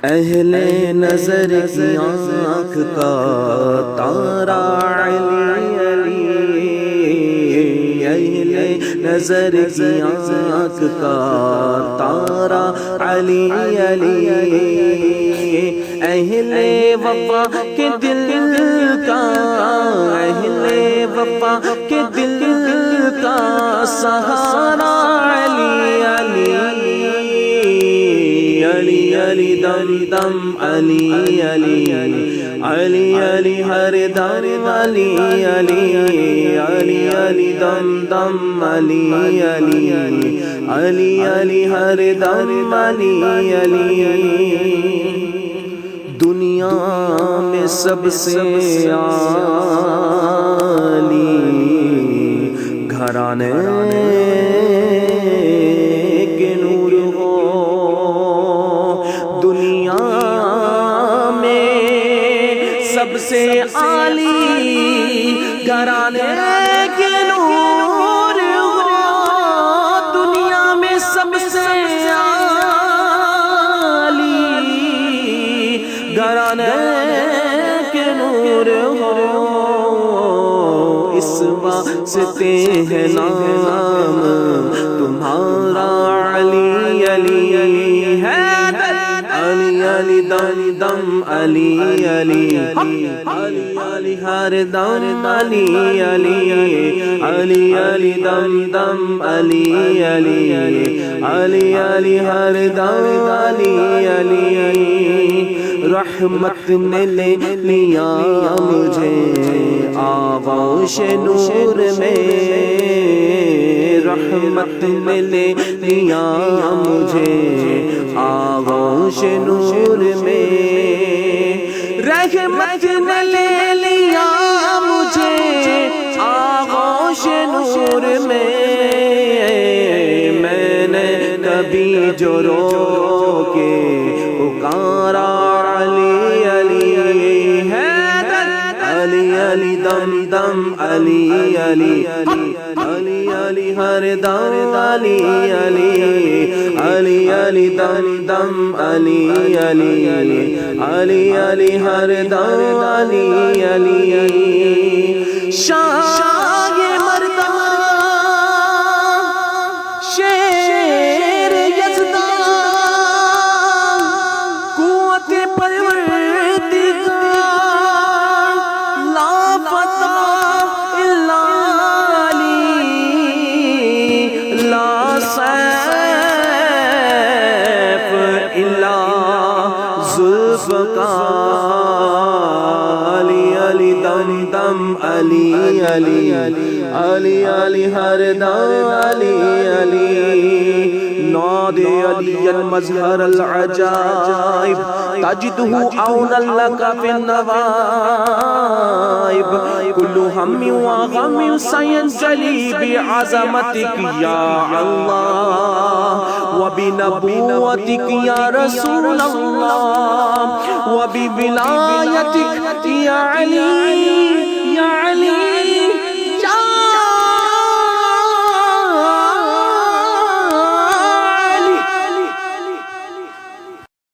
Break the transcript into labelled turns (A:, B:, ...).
A: اہل نظر کی آنکھ کا تارا علی علی، اہل نظر کی آنکھ کا تارا علی علی، اہل وفا کے دل کا، اہل وفا کے دل کا سہارا علی علی، علی علی دم دم علی علی، علی علی ہر دم علی علی، علی علی دم دم علی علی، علی علی ہر دم علی علی۔ دنیا میں سب سے عالی گھرانے کے نور ہو، دنیا میں سب سے عالی گھرانے کے نور ہو، دنیا میں سب سے گھرانے کے نور ہو، اس واسطے ہے نام تمہارا علی علی علی ہے، علی علی دم دم علی علی، علی علی ہر دم علی علی، علی علی دم دم علی علی، علی علی ہر دم علی علی۔ رحمت نے لے لیا مجھے آغوش نور میں، رحمت نے لے لیا مجھے آغوش نور میں، رحمت نے لے لیا مجھے آغوش نور میں، میں نے کبھی جو رو کے پکارا علی دم دم علی علی، علی علی ہر دم علی علی، علی علی دم دم علی علی، علی علی ہر دم علی علی۔ شاہ مردہ شیر یزدان قوت پروردگار، علی علی دم دم علی علی، علی علی ہر دم علی علی۔ ناد علی المظہر العجائب تجدہ عونا لک فی النوائب، کل ہم و غم سینجلی بعظمتک یا اللہ، وبنبوتک یا رسول اللہ، وبولایتک یا علی